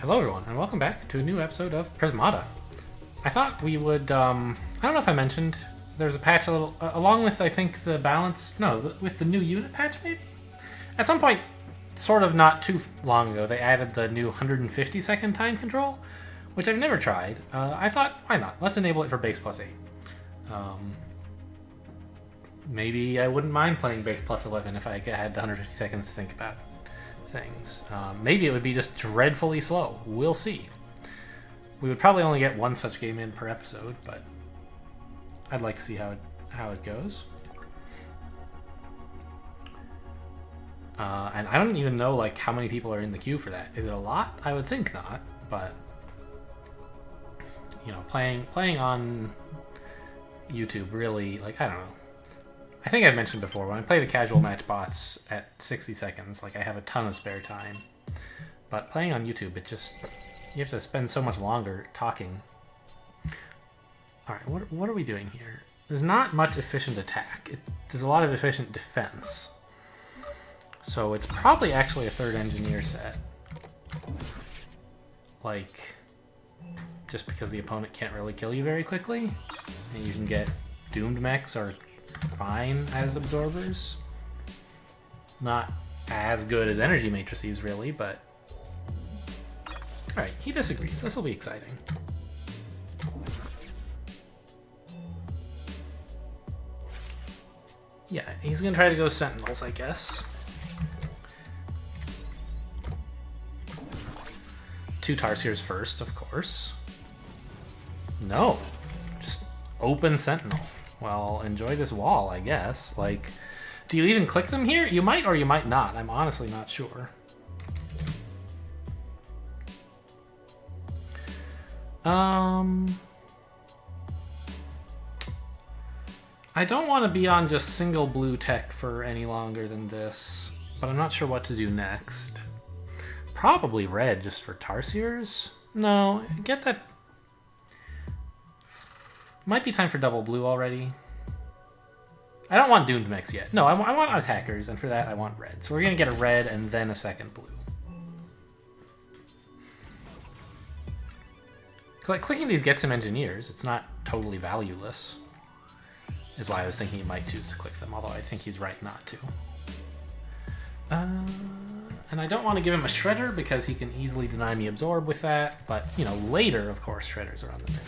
Hello everyone, and welcome back to a new episode of Prismata. I thought we would, I don't know if I mentioned, there's a patch along with, I think, the balance, no, with the new unit patch, maybe? At some point, sort of not too long ago, they added the new 150-second time control, which I've never tried. I thought, why not? Let's enable it for base plus 8. Maybe I wouldn't mind playing base plus 11 if I had 150 seconds to think about things. Maybe it would be just dreadfully slow. We'll see. We would probably only get one such game in per episode, but I'd like to see how it goes. And I don't even know like how many people are in the queue for that. Is it a lot? I would think not, but you know, playing on YouTube really, like, I don't know. I think I've mentioned before, when I play the casual match bots at 60 seconds, like, I have a ton of spare time. But playing on YouTube, it just, you have to spend so much longer talking. Alright, what are we doing here? There's not much efficient attack. There's a lot of efficient defense. So it's probably actually a third engineer set. Like, just because the opponent can't really kill you very quickly, and you can get doomed mechs or fine as absorbers. Not as good as energy matrices, really, but... Alright, he disagrees. This will be exciting. Yeah, he's gonna try to go Sentinels, I guess. 2 Tarsiers first, of course. No. Just open Sentinel. Well, enjoy this wall, I guess. Like, do you even click them here? You might or you might not. I'm honestly not sure. I don't want to be on just single blue tech for any longer than this, but I'm not sure what to do next. Probably red just for Tarsiers? No, get that... Might be time for double blue already. I don't want doomed mechs yet. No, I want attackers, and for that I want red. So we're going to get a red and then a second blue. Like, clicking these gets him engineers. It's not totally valueless. Is why I was thinking he might choose to click them, although I think he's right not to. And I don't want to give him a Shredder because he can easily deny me Absorb with that, but, you know, later, of course, Shredders are on the menu.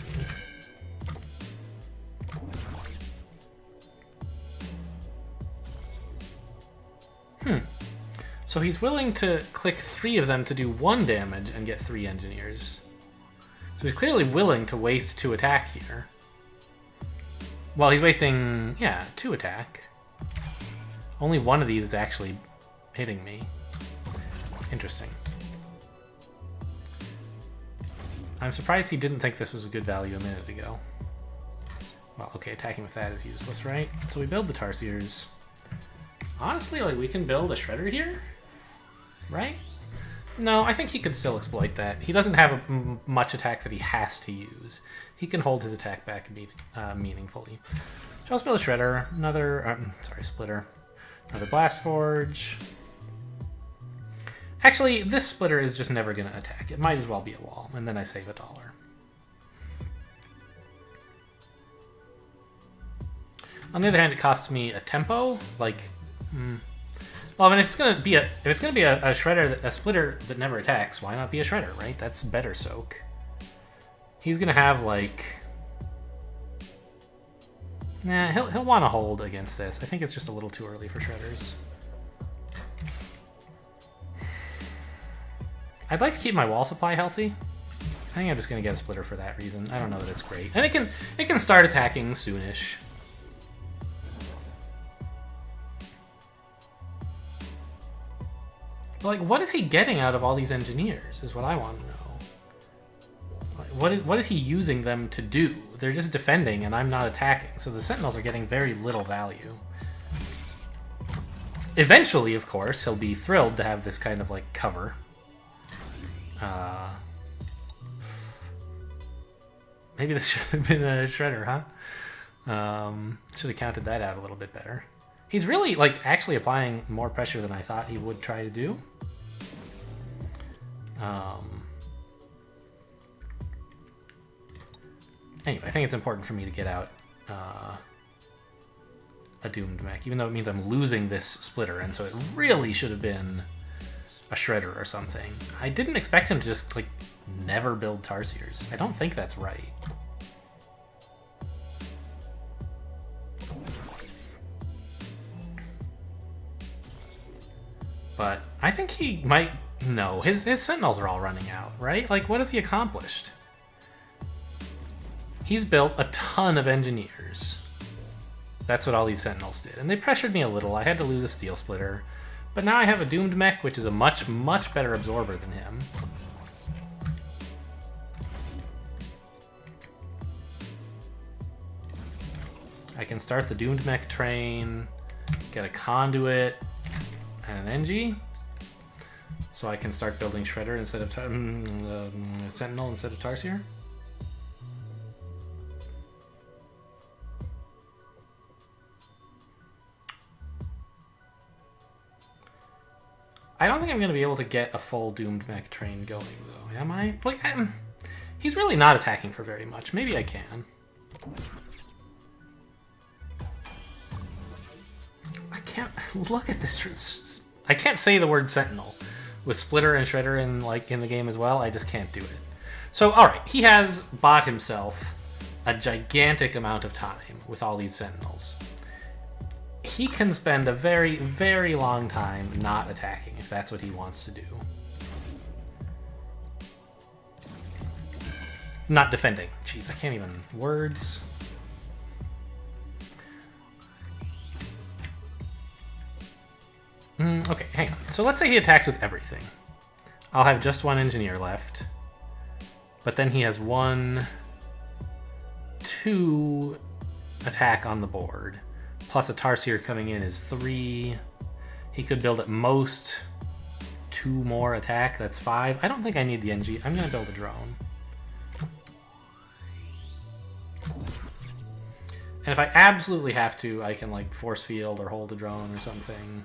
So he's willing to click 3 of them to do 1 damage and get 3 engineers. So he's clearly willing to waste 2 attack here. Well, he's wasting, yeah, 2 attack. Only one of these is actually hitting me. Interesting. I'm surprised he didn't think this was a good value a minute ago. Well, okay, attacking with that is useless, right? So we build the Tarsiers. Honestly, like, we can build a Shredder here? Right? No, I think he could still exploit that. He doesn't have much attack that he has to use. He can hold his attack back meaningfully. So let's build a Shredder, another, Splitter, another Blast Forge. Actually, this Splitter is just never going to attack. It might as well be a wall, and then I save $1. On the other hand, it costs me a tempo, like... Well, I mean, if it's gonna be a Shredder, a Splitter that never attacks, why not be a Shredder, right? That's better soak. He's gonna have like, nah, he'll want to hold against this. I think it's just a little too early for Shredders. I'd like to keep my wall supply healthy. I think I'm just gonna get a Splitter for that reason. I don't know that it's great, and it can start attacking soonish. Like, what is he getting out of all these engineers is what I want to know. Like, what is he using them to do? They're just defending and I'm not attacking, so the Sentinels are getting very little value. Eventually, of course, he'll be thrilled to have this kind of, like, cover. Maybe this should have been a Shredder, huh? Should have counted that out a little bit better. He's really, like, actually applying more pressure than I thought he would try to do. Anyway, I think it's important for me to get out a doomed mech, even though it means I'm losing this splitter, and so it really should have been a shredder or something. I didn't expect him to just, like, never build Tarsiers. I don't think that's right. But I think he might... No, his Sentinels are all running out, right? Like, what has he accomplished? He's built a ton of Engineers. That's what all these Sentinels did. And they pressured me a little. I had to lose a Steel Splitter. But now I have a Doomed Mech, which is a much, much better absorber than him. I can start the Doomed Mech train, get a Conduit, and an Engie. So I can start building Shredder instead of Sentinel instead of Tarsier. I don't think I'm going to be able to get a full Doomed Mech train going, though. Am I? Like, he's really not attacking for very much. Maybe I can. I can't... Look at this... I can't say the word Sentinel with Splitter and Shredder in the game as well. I just can't do it. So, alright. He has bought himself a gigantic amount of time with all these Sentinels. He can spend a very, very long time not attacking if that's what he wants to do. Not defending. Jeez, I can't even... Words. Okay, hang on. So let's say he attacks with everything. I'll have just one Engineer left. But then he has 1, 2 attack on the board. Plus a Tarsier coming in is 3. He could build at most 2 more attack. That's 5. I don't think I need the NG. I'm going to build a drone. And if I absolutely have to, I can like force field or hold a drone or something.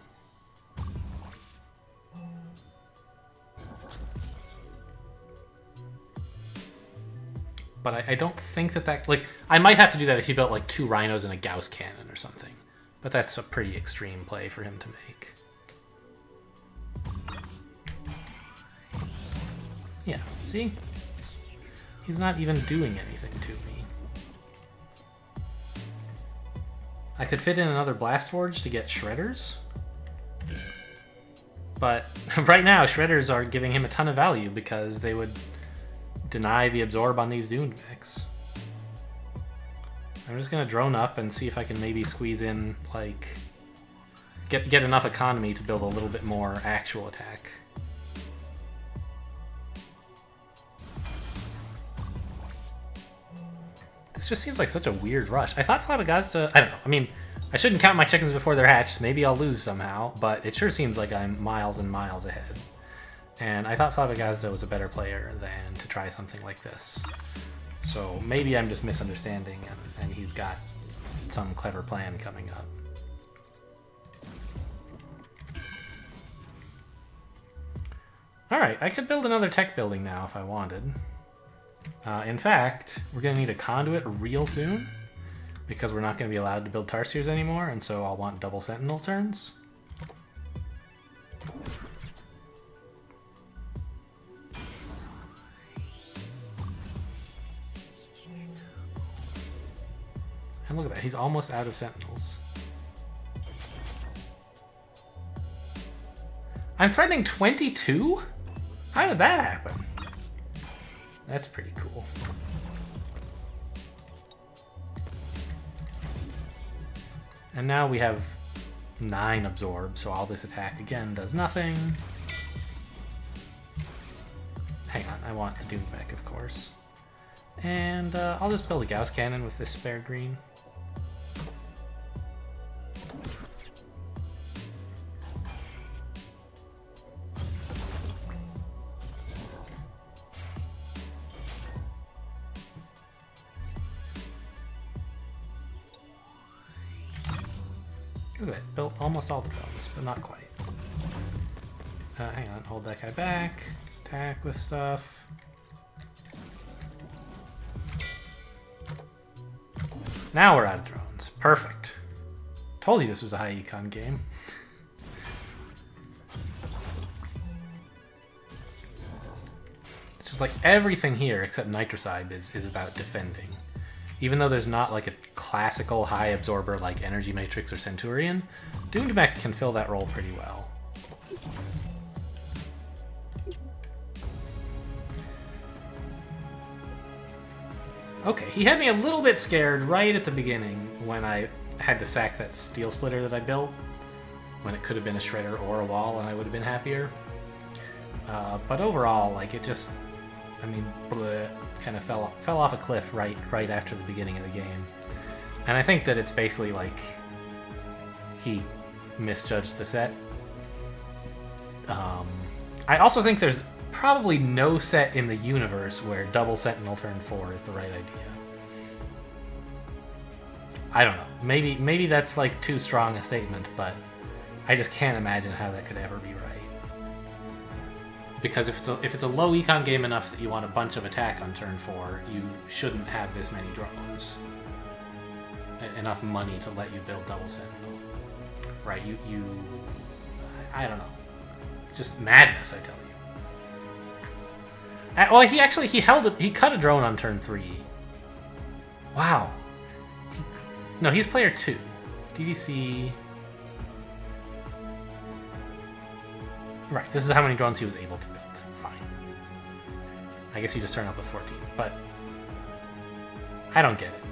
But I don't think that... Like, I might have to do that if he built, like, 2 Rhinos and a Gauss Cannon or something. But that's a pretty extreme play for him to make. Yeah, see? He's not even doing anything to me. I could fit in another Blast Forge to get Shredders. But right now, Shredders are giving him a ton of value because they would... deny the absorb on these Doomed Mechs. I'm just gonna drone up and see if I can maybe squeeze in, like, get enough economy to build a little bit more actual attack. This just seems like such a weird rush. I thought Flabbergasta... I don't know. I mean, I shouldn't count my chickens before they're hatched. Maybe I'll lose somehow, but it sure seems like I'm miles and miles ahead. And I thought Flabbergasta was a better player than to try something like this. So maybe I'm just misunderstanding and he's got some clever plan coming up. Alright, I could build another tech building now if I wanted. In fact, we're going to need a conduit real soon because we're not going to be allowed to build Tarsiers anymore, and so I'll want double Sentinel turns. And look at that, he's almost out of Sentinels. I'm threatening 22? How did that happen? That's pretty cool. And now we have 9 absorb, so all this attack again does nothing. Hang on, I want the Doom Mech, of course. And I'll just build a Gauss Cannon with this spare green. Look at that, built almost all the drones, but not quite. Hang on, hold that guy back, attack with stuff. Now we're out of drones. Perfect. Told you this was a high econ game. It's just like everything here except Nitrocide is about defending. Even though there's not like a classical high absorber like Energy Matrix or Centurion, Doomed Mech can fill that role pretty well. Okay, he had me a little bit scared right at the beginning when I had to sack that Steel Splitter that I built, when it could have been a Shredder or a Wall and I would have been happier. But overall, like, it just, I mean, kind of fell off a cliff right after the beginning of the game. And I think that it's basically like he misjudged the set. I also think there's probably no set in the universe where double Sentinel turn 4 is the right idea. I don't know. Maybe that's like too strong a statement, but I just can't imagine how that could ever be right. Because if it's a low econ game enough that you want a bunch of attack on turn 4, you shouldn't have this many drones. Enough money to let you build double Sentinel. Right, I don't know. It's just madness, I tell you. Well, he cut a drone on turn 3. Wow. No, he's player 2. DDC. Right, this is how many drones he was able to build. Fine. I guess you just turn up with 14, but I don't get it.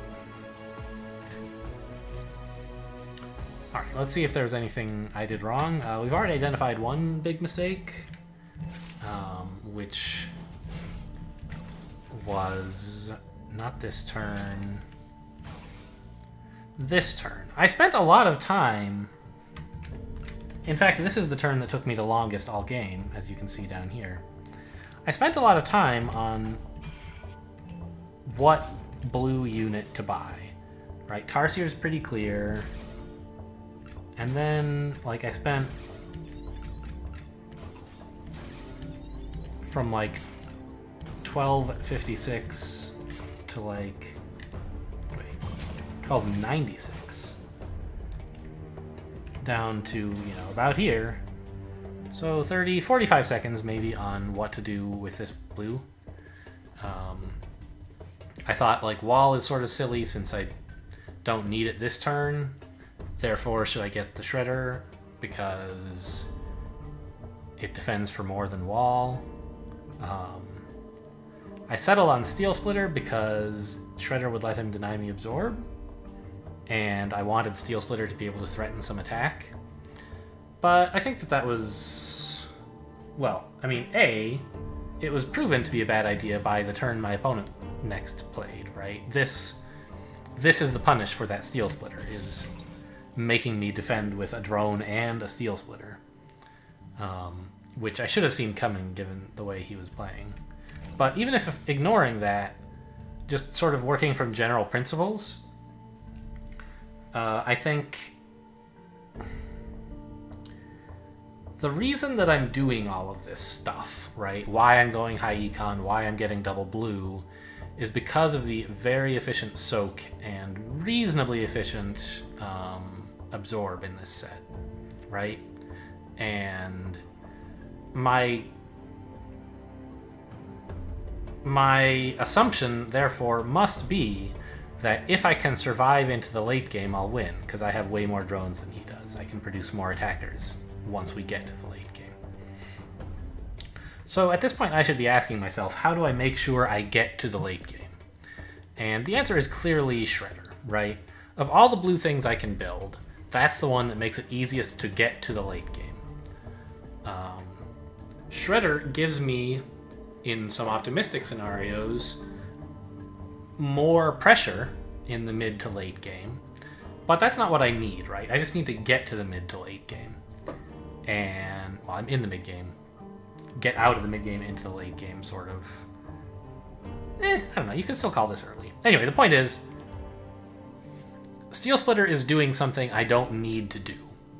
Alright, let's see if there was anything I did wrong. We've already identified one big mistake, which was not this turn. This turn. I spent a lot of time. In fact, this is the turn that took me the longest all game, as you can see down here. I spent a lot of time on what blue unit to buy. Right, Tarsier is pretty clear. And then, like, I spent from like 1256 to like 1296 down to, about here. So 45 seconds maybe on what to do with this blue. I thought, like, Wall is sort of silly since I don't need it this turn. Therefore, should I get the Shredder because it defends for more than Wall? I settled on Steel Splitter because Shredder would let him deny me Absorb, and I wanted Steel Splitter to be able to threaten some attack. But I think that was... Well, I mean, it was proven to be a bad idea by the turn my opponent next played, right? This is the punish for that Steel Splitter, is making me defend with a drone and a Steel Splitter. Which I should have seen coming given the way he was playing. But even if ignoring that, just sort of working from general principles, I think the reason that I'm doing all of this stuff, right, why I'm going high econ, why I'm getting double blue, is because of the very efficient soak and reasonably efficient absorb in this set, right? And my assumption, therefore, must be that if I can survive into the late game, I'll win, because I have way more drones than he does. I can produce more attackers once we get to the late game. So at this point, I should be asking myself, how do I make sure I get to the late game? And the answer is clearly Shredder, right? Of all the blue things I can build, that's the one that makes it easiest to get to the late game. Shredder gives me, in some optimistic scenarios, more pressure in the mid to late game, but that's not what I need, right? I just need to get to the mid to late game. And, well, I'm in the mid game. Get out of the mid game into the late game, sort of. I don't know, you can still call this early. Anyway, the point is, Steel Splitter is doing something I don't need to do,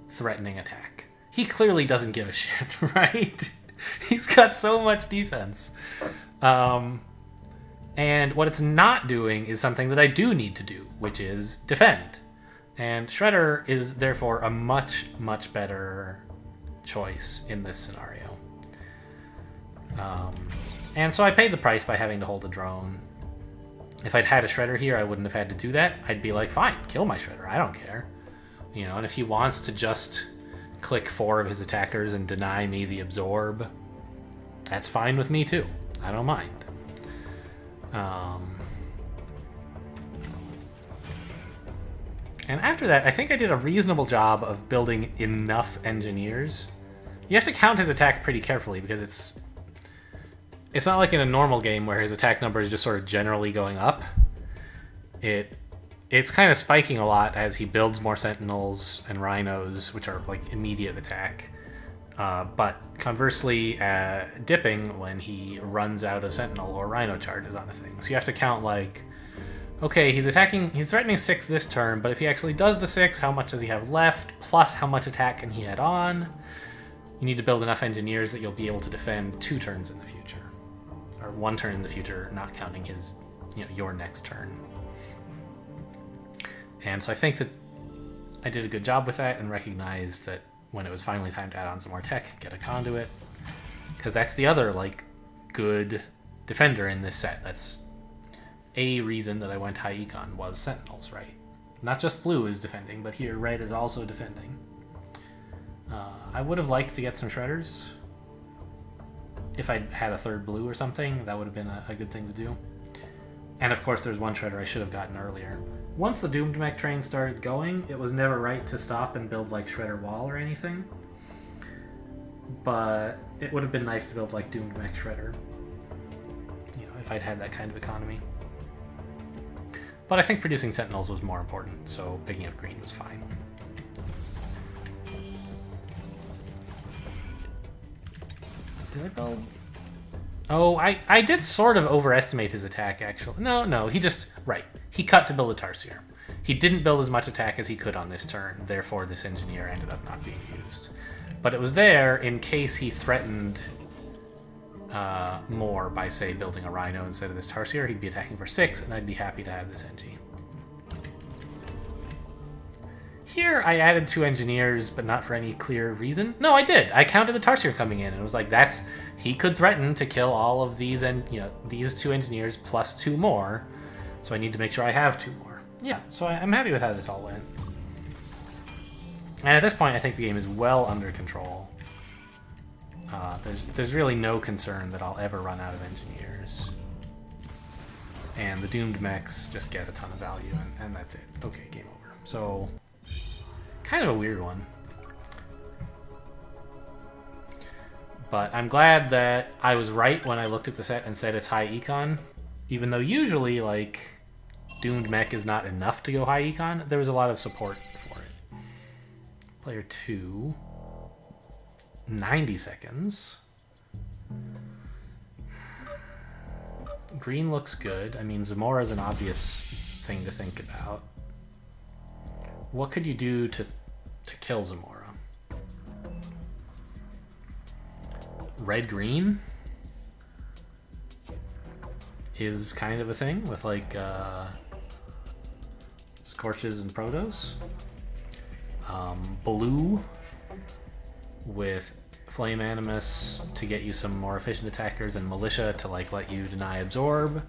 threatening attack. He clearly doesn't give a shit, right? He's got so much defense. And what it's not doing is something that I do need to do, which is defend. And Shredder is therefore a much, much better choice in this scenario. And so I paid the price by having to hold a drone. If I'd had a Shredder here, I wouldn't have had to do that. I'd be like, fine, kill my Shredder, I don't care. You know, and if he wants to just click 4 of his attackers and deny me the absorb, that's fine with me too. I don't mind. And after that, I think I did a reasonable job of building enough engineers. You have to count his attack pretty carefully because it's not like in a normal game where his attack number is just sort of generally going up. It's kind of spiking a lot as he builds more sentinels and rhinos, which are like immediate attack. But conversely, dipping when he runs out of sentinel or rhino charges on a thing. So you have to count like, okay, he's threatening 6 this turn, but if he actually does the 6, how much does he have left? Plus how much attack can he add on? You need to build enough engineers that you'll be able to defend 2 turns in the future. Or 1 turn in the future, not counting his, your next turn. And so I think that I did a good job with that and recognized that when it was finally time to add on some more tech, get a conduit. Because that's the other, like, good defender in this set. That's a reason that I went high econ was sentinels, right? Not just blue is defending, but here red is also defending. I would have liked to get some shredders. If I had a 3rd blue or something, that would have been a good thing to do. And of course there's 1 shredder I should have gotten earlier. Once the Doomed Mech train started going, it was never right to stop and build like Shredder Wall or anything. But it would have been nice to build like Doomed Mech Shredder, if I'd had that kind of economy. But I think producing Sentinels was more important, so picking up green was fine. Did I build? Oh, I did sort of overestimate his attack, actually. No, he cut to build a Tarsier. He didn't build as much attack as he could on this turn, therefore this engineer ended up not being used. But it was there in case he threatened more by, say, building a Rhino instead of this Tarsier. He'd be attacking for 6, and I'd be happy to have this Engi. Here, I added 2 engineers, but not for any clear reason. No, I did. I counted the Tarsier coming in, and it was like, he could threaten to kill all of these, and these 2 engineers plus 2 more. So I need to make sure I have 2 more. Yeah, so I'm happy with how this all went. And at this point, I think the game is well under control. There's really no concern that I'll ever run out of engineers. And the Doomed Mechs just get a ton of value, and that's it. Okay, game over. So, kind of a weird one. But I'm glad that I was right when I looked at the set and said it's high econ. Even though usually, like, Doomed Mech is not enough to go high econ, there was a lot of support for it. Player 2. 90 seconds. Green looks good. I mean, Zamora's an obvious thing to think about. What could you do to kill Zamora? Red-green is kind of a thing with, like, Scorches and Protos. Blue with Flame Animus to get you some more efficient attackers, and Militia to, like, let you deny absorb.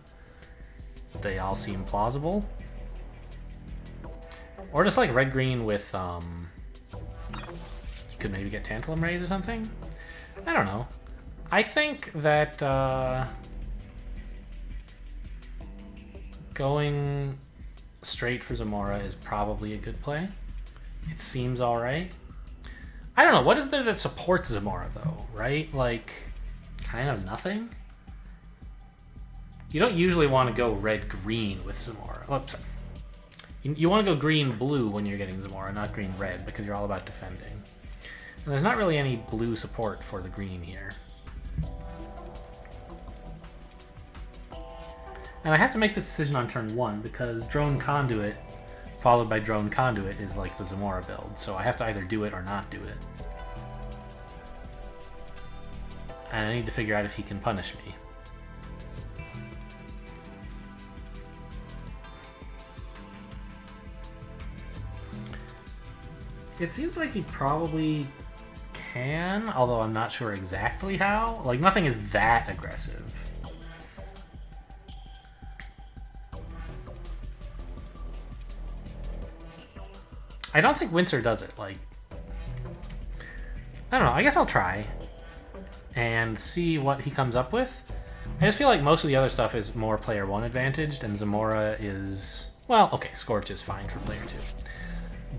They all seem plausible. Or just, like, red-green with, you could maybe get Tantalum Rays or something? I don't know. I think that, going straight for Zamora is probably a good play. It seems alright. I don't know, what is there that supports Zamora, though, right? Like, kind of nothing? You don't usually want to go red-green with Zamora. Oh, sorry. You want to go green-blue when you're getting Zamora, not green-red, because you're all about defending. And there's not really any blue support for the green here. And I have to make this decision on turn 1, because Drone Conduit followed by Drone Conduit is like the Zamora build, so I have to either do it or not do it. And I need to figure out if he can punish me. It seems like he probably can, although I'm not sure exactly how. Like, nothing is that aggressive. I don't think Windsor does it. Like, I don't know. I guess I'll try and see what he comes up with. I just feel like most of the other stuff is more player 1 advantaged, and Zamora is... Well, okay, Scorch is fine for player 2.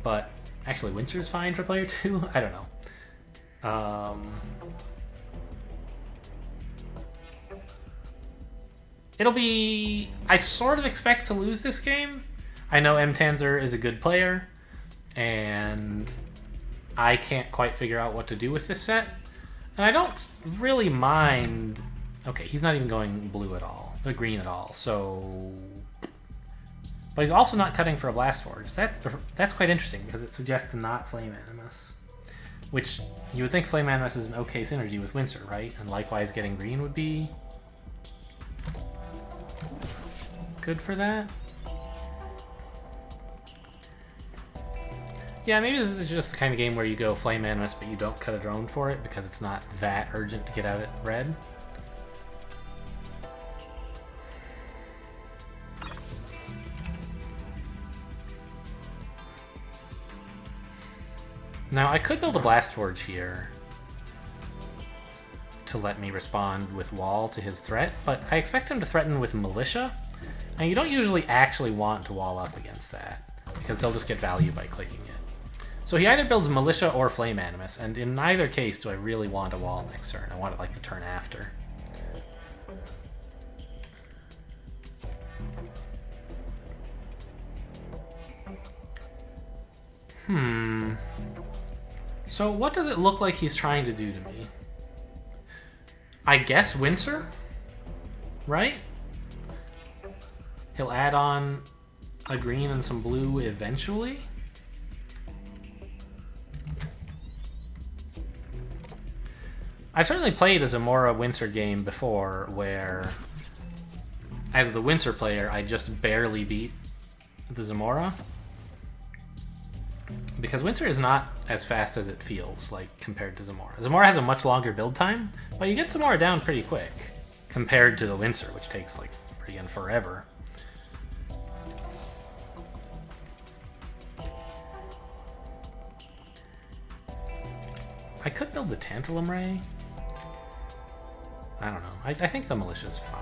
But actually, Windsor is fine for player 2? I don't know. It'll be... I sort of expect to lose this game. I know M-Tanzer is a good player, and I can't quite figure out what to do with this set. And I don't really mind... Okay, he's not even going blue at all, or green at all, so... But he's also not cutting for a Blast Forge. That's quite interesting, because it suggests to not Flame Animus. Which, you would think Flame Animus is an okay synergy with Windsor, right? And likewise getting green would be... good for that? Yeah, maybe this is just the kind of game where you go Flame Animus, but you don't cut a drone for it, because it's not that urgent to get out at red. Now, I could build a Blast Forge here to let me respond with Wall to his threat, but I expect him to threaten with Militia, and you don't usually actually want to wall up against that, because they'll just get value by clicking it. So he either builds Militia or Flame Animus, and in neither case do I really want a wall next turn. I want it like the turn after. So what does it look like he's trying to do to me? I guess Windsor? Right? He'll add on a green and some blue eventually? I've certainly played a Zamora Windsor game before where, as the Windsor player, I just barely beat the Zamora. Because Windsor is not as fast as it feels, like, compared to Zamora. Zamora has a much longer build time, but you get Zamora down pretty quick, compared to the Windsor, which takes, like, freaking forever. I could build the Tantalum Ray. I don't know. I think the Militia's fine.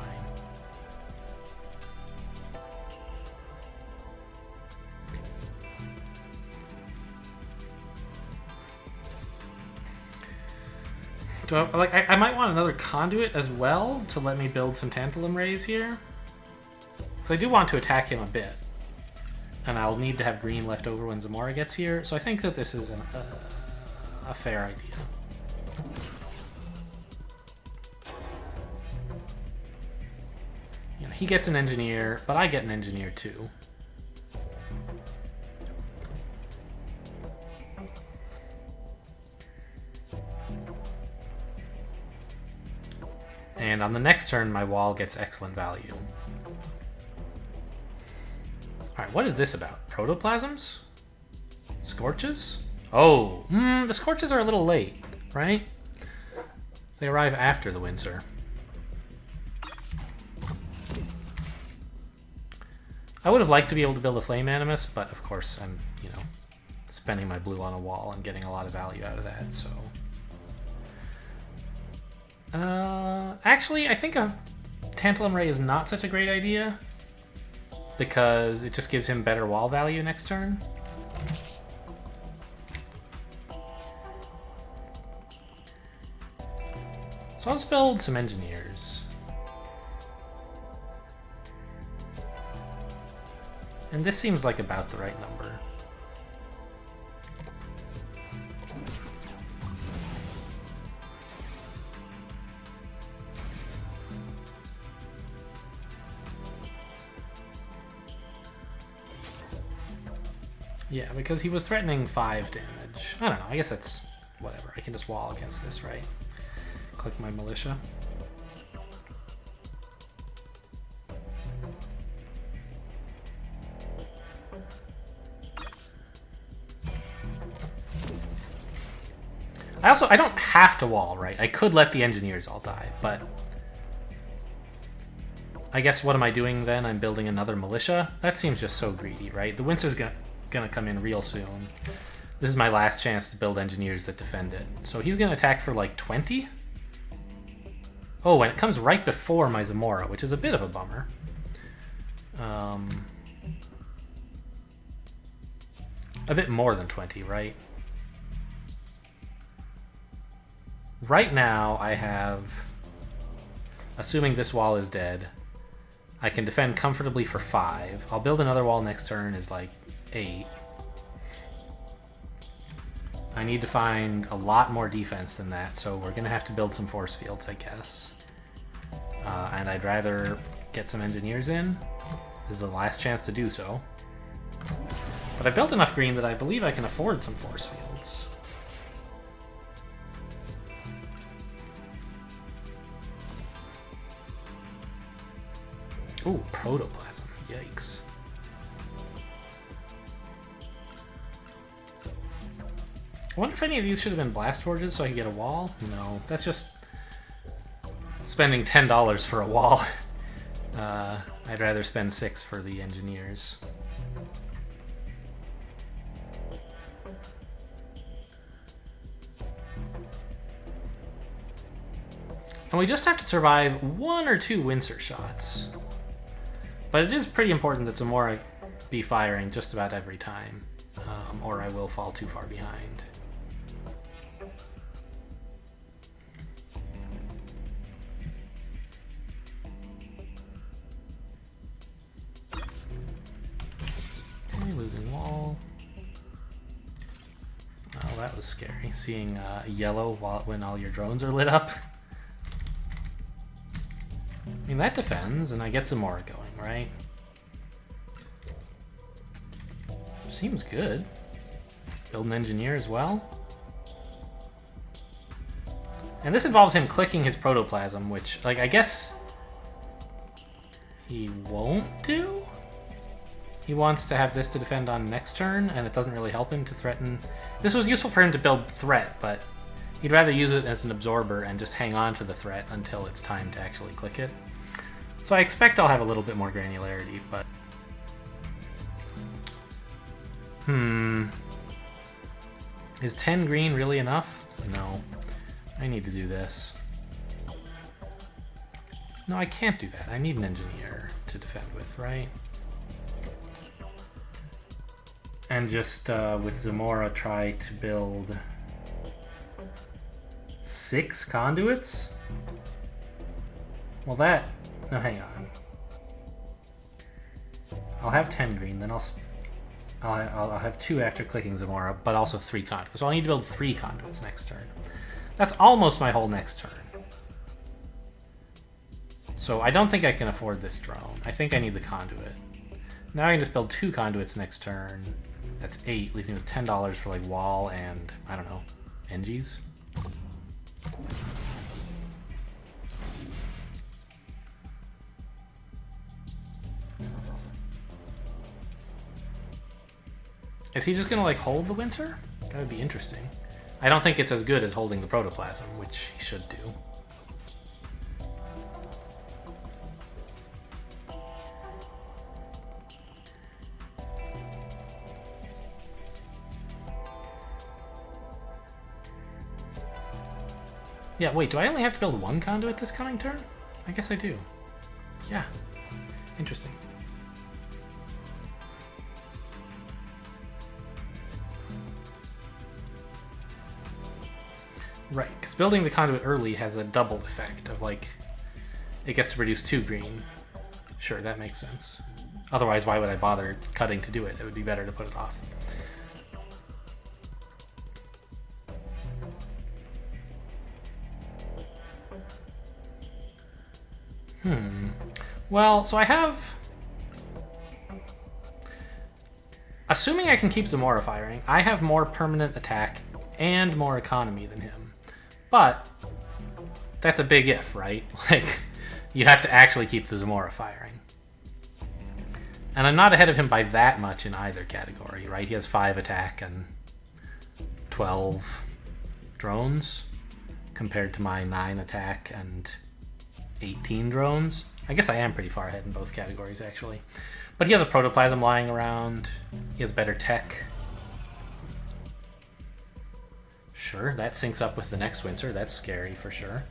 I might want another Conduit as well to let me build some Tantalum Rays here. Because I do want to attack him a bit. And I'll need to have green left over when Zamora gets here. So I think that this is a fair idea. You know, he gets an Engineer, but I get an Engineer too. And on the next turn, my wall gets excellent value. Alright, what is this about? Protoplasms? Scorches? Oh, the Scorches are a little late, right? They arrive after the Windsor. I would have liked to be able to build a Flame Animus, but of course I'm, you know, spending my blue on a wall and getting a lot of value out of that, so... actually, I think a Tantalum Ray is not such a great idea because it just gives him better wall value next turn. So I'll just build some Engineers. And this seems like about the right number. Yeah, because he was threatening 5 damage. I don't know, I guess that's whatever. I can just wall against this, right? Click my Militia. I don't have to wall, right? I could let the engineers all die, but I guess what am I doing then? I'm building another militia? That seems just so greedy, right? The Windsor's gonna come in real soon. This is my last chance to build engineers that defend it. So he's gonna attack for like 20? Oh, and it comes right before my Zamora, which is a bit of a bummer. A bit more than 20, right? Right now, I have, assuming this wall is dead, I can defend comfortably for 5. I'll build another wall next turn is like 8. I need to find a lot more defense than that, so we're going to have to build some force fields, I guess. And I'd rather get some engineers in. This is the last chance to do so. But I built enough green that I believe I can afford some force fields. Ooh, protoplasm. Yikes. I wonder if any of these should have been blast forges so I could get a wall? No, that's just spending $10 for a wall. I'd rather spend 6 for the engineers. And we just have to survive 1 or 2 Windsor shots. But it is pretty important that Zamora be firing just about every time, or I will fall too far behind. Okay, losing wall. Oh, that was scary. Seeing yellow when all your drones are lit up. I mean, that defends, and I get Zamora going, right? Seems good. Build an engineer as well. And this involves him clicking his protoplasm, which, like, I guess he won't do? He wants to have this to defend on next turn, and it doesn't really help him to threaten. This was useful for him to build threat, but he'd rather use it as an absorber and just hang on to the threat until it's time to actually click it. So I expect I'll have a little bit more granularity, but... Is 10 green really enough? No. I need to do this. No, I can't do that. I need an engineer to defend with, right? And just, with Zamora, try to build 6 conduits? Well, that... No, hang on. I'll have 10 green, then I'll have 2 after clicking Zamora, but also 3 conduits. So I'll need to build 3 conduits next turn. That's almost my whole next turn. So I don't think I can afford this drone. I think I need the conduit. Now I can just build 2 conduits next turn. That's 8, leaves me with $10 for like wall and, I don't know, Engies. Is he just gonna like hold the Windsor? That would be interesting. I don't think it's as good as holding the protoplasm, which he should do. Yeah, wait, do I only have to build 1 conduit this coming turn? I guess I do. Yeah. Interesting. Right, because building the conduit early has a double effect of, like, it gets to produce 2 green. Sure, that makes sense. Otherwise, why would I bother cutting to do it? It would be better to put it off. Well, so I have... Assuming I can keep Zamora firing, I have more permanent attack and more economy than him. But that's a big if, right? Like, you have to actually keep the Zamora firing. And I'm not ahead of him by that much in either category, right? He has 5 attack and 12 drones compared to my 9 attack and 18 drones. I guess I am pretty far ahead in both categories, actually. But he has a protoplasm lying around. He has better tech. Sure, that syncs up with the next Windsor. That's scary for sure.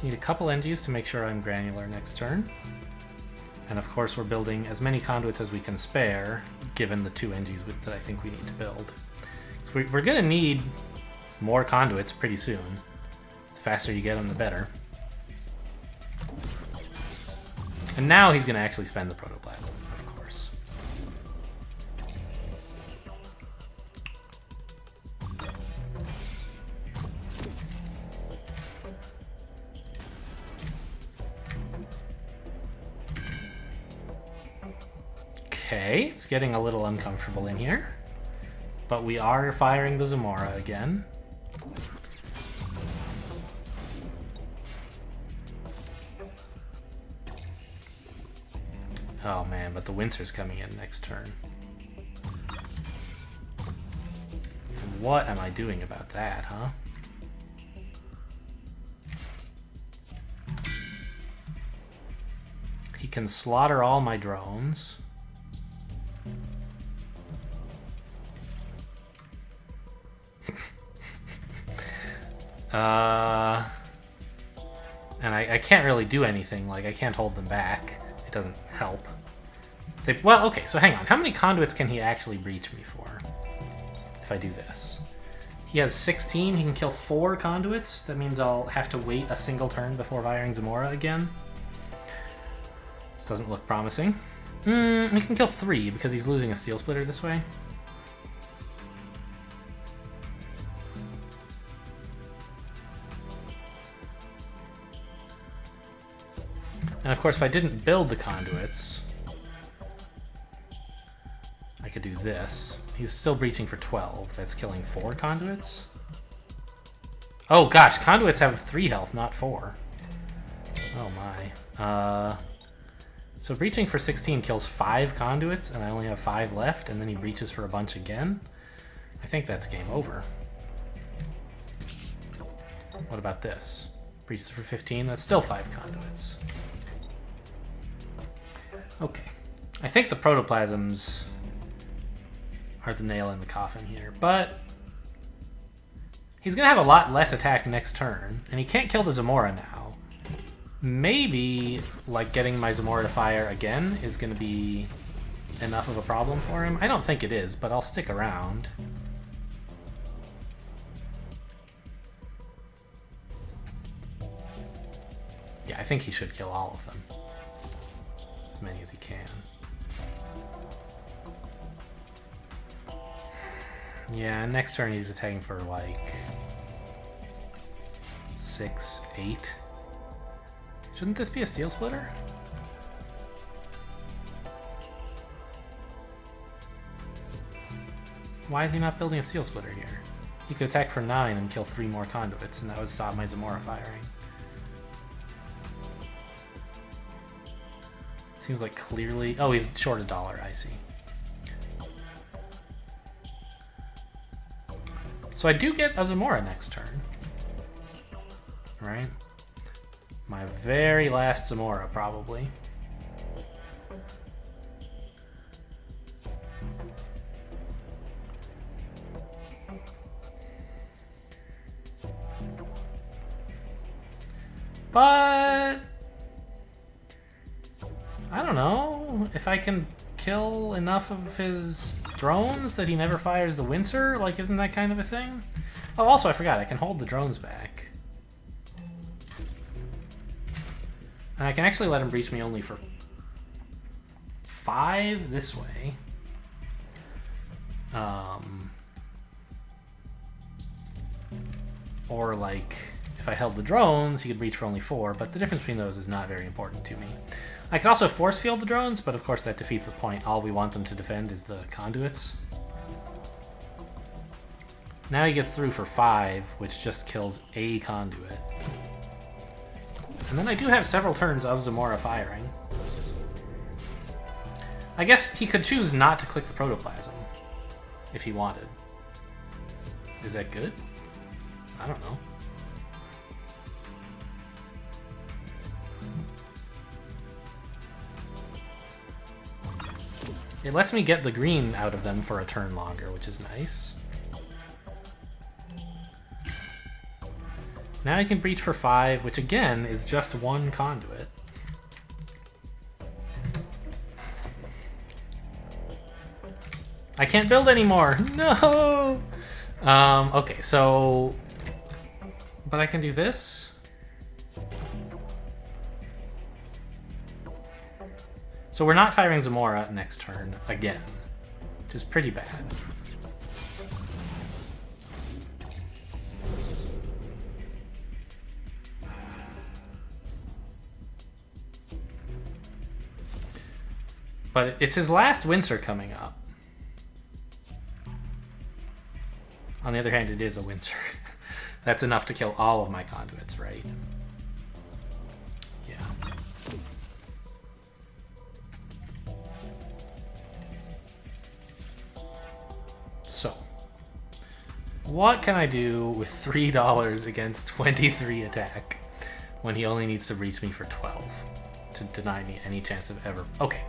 Need a couple NGs to make sure I'm granular next turn. And of course we're building as many conduits as we can spare, given the 2 NGs that I think we need to build. So we're gonna need more conduits pretty soon. The faster you get them, the better. And now he's gonna actually spend the protoplasm, of course. Okay, it's getting a little uncomfortable in here, but we are firing the Zamora again. Oh man, but the Windsor's coming in next turn. What am I doing about that, huh? He can slaughter all my drones. And I can't really do anything, like I can't hold them back. It doesn't help. Well, okay, so hang on. How many conduits can he actually breach me for if I do this? He has 16, he can kill 4 conduits. That means I'll have to wait a single turn before firing Zamora again. This doesn't look promising. He can kill 3 because he's losing a Steel Splitter this way. And of course, if I didn't build the conduits, I could do this. He's still breaching for 12. That's killing 4 conduits. Oh gosh, conduits have 3 health, not 4. Oh my. So breaching for 16 kills 5 conduits, and I only have 5 left, and then he breaches for a bunch again. I think that's game over. What about this? Breaches for 15, that's still 5 conduits. Okay. I think the protoplasms are the nail in the coffin here, but he's gonna have a lot less attack next turn, and he can't kill the Zamora now. Maybe, like, getting my Zamora to fire again is gonna be enough of a problem for him. I don't think it is, but I'll stick around. Yeah, I think he should kill all of them. As many as he can. Yeah, next turn he's attacking for like 6, 8. Shouldn't this be a Steel Splitter? Why is he not building a Steel Splitter here? He could attack for 9 and kill 3 more conduits, and that would stop my Zamora firing. Seems like clearly... Oh, he's short $1, I see. So I do get a Zamora next turn. Right? My very last Zamora, probably. But... I don't know. If I can kill enough of his drones that he never fires the Windsor, like, isn't that kind of a thing? Oh, also, I forgot, I can hold the drones back. And I can actually let him breach me only for 5 this way. Or, like, if I held the drones, he could breach for only 4, but the difference between those is not very important to me. I could also force field the drones, but of course that defeats the point. All we want them to defend is the conduits. Now he gets through for 5, which just kills a conduit. And then I do have several turns of Zamora firing. I guess he could choose not to click the protoplasm if he wanted. Is that good? I don't know. It lets me get the green out of them for a turn longer, which is nice. Now I can breach for 5, which again is just one conduit. I can't build anymore! No! Okay, so... But I can do this? So we're not firing Zamora next turn again, which is pretty bad. But it's his last Windsor coming up. On the other hand, it is a Windsor. That's enough to kill all of my conduits, right? Yeah. So, what can I do with $3 against 23 attack when he only needs to reach me for 12 to deny me any chance of ever... Okay.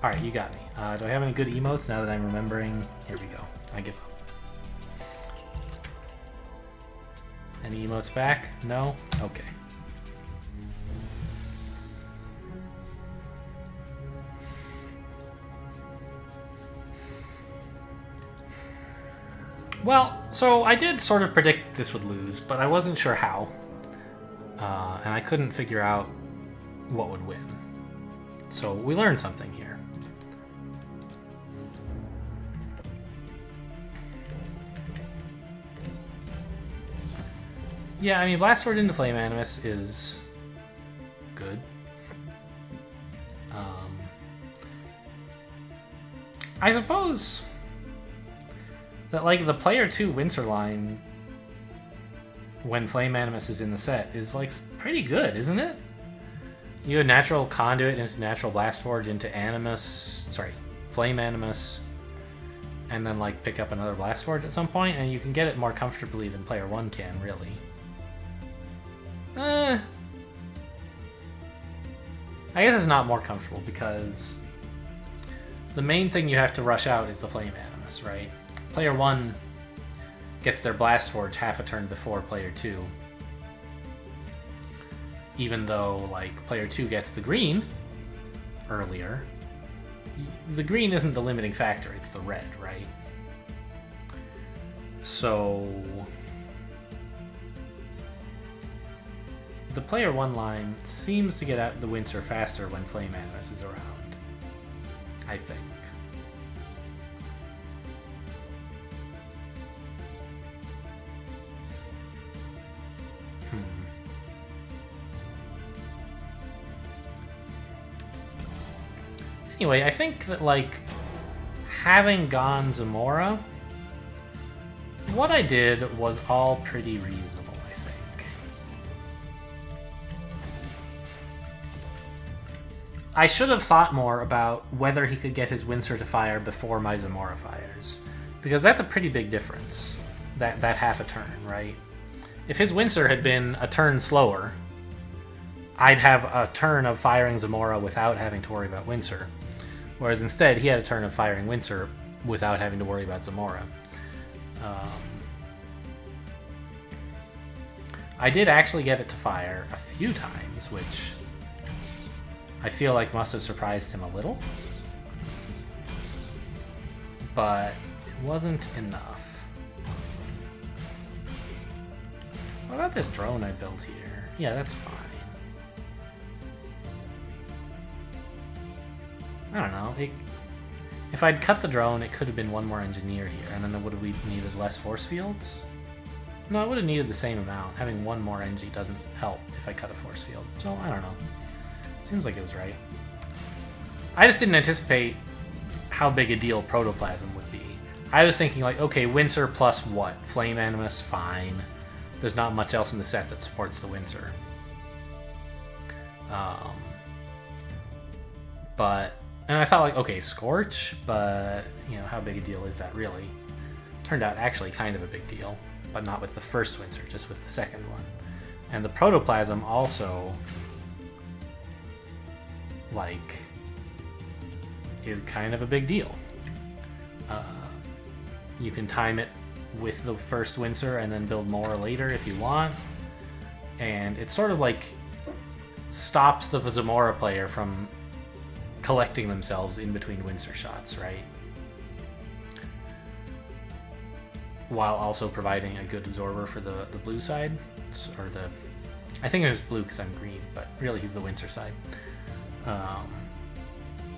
Alright, you got me. Do I have any good emotes now that I'm remembering? Here we go. I give up. Any emotes back? No? Okay. Well, so I did sort of predict this would lose, but I wasn't sure how. And I couldn't figure out what would win. So we learned something here. Yeah, I mean, Blast Sword into Flame Animus is good. I suppose that, like, the player 2 Windsor line when Flame Animus is in the set is, like, pretty good, isn't it? You go Natural Conduit into Natural Blast Forge into Animus, sorry, Flame Animus, and then, like, pick up another Blast Forge at some point, and you can get it more comfortably than player 1 can, really. I guess it's not more comfortable because the main thing you have to rush out is the Flame Animus, right? Player 1 gets their Blast Forge half a turn before player 2. Even though, like, player 2 gets the green earlier. The green isn't the limiting factor, it's the red, right? So... the player 1 line seems to get out the Windsor faster when Flame Animus is around. I think. Anyway, I think that, like, having gone Zamora, what I did was all pretty reasonable, I think. I should have thought more about whether he could get his Windsor to fire before my Zamora fires, because that's a pretty big difference, that half a turn, right? If his Windsor had been a turn slower, I'd have a turn of firing Zamora without having to worry about Windsor. Whereas instead, he had a turn of firing Windsor without having to worry about Zamora. I did actually get it to fire a few times, which I feel like must have surprised him a little. But it wasn't enough. What about this drone I built here? Yeah, that's fine. I don't know. If I'd cut the drone, it could have been one more engineer here, and then would have we needed less force fields? No, I would have needed the same amount. Having one more NG doesn't help if I cut a force field. So, I don't know. Seems like it was right. I just didn't anticipate how big a deal protoplasm would be. I was thinking like, okay, Windsor plus what? Flame Animus, fine. There's not much else in the set that supports the Windsor. And I thought like, okay, Scorch, but you know, how big a deal is that really? Turned out actually kind of a big deal, but not with the first Windsor, just with the second one. And the Protoplasm also, like, is kind of a big deal. You can time it with the first Windsor and then build more later if you want. And it sort of like stops the Zamora player from collecting themselves in between Windsor shots, right? While also providing a good absorber for the blue side, or I think it was blue because I'm green, but really he's the Windsor side.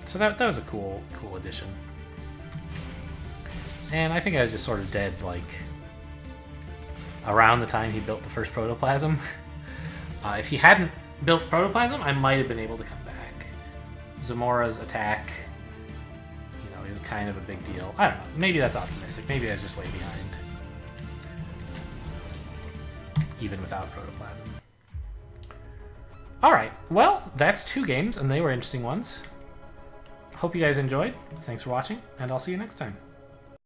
So that was a cool addition. And I think I was just sort of dead, like, around the time he built the first Protoplasm. If he hadn't built Protoplasm, I might have been able to come back. Zamora's attack, you know, is kind of a big deal. I don't know. Maybe that's optimistic. Maybe I was just way behind. Even without Protoplasm. Alright, well, that's 2 games, and they were interesting ones. Hope you guys enjoyed. Thanks for watching, and I'll see you next time.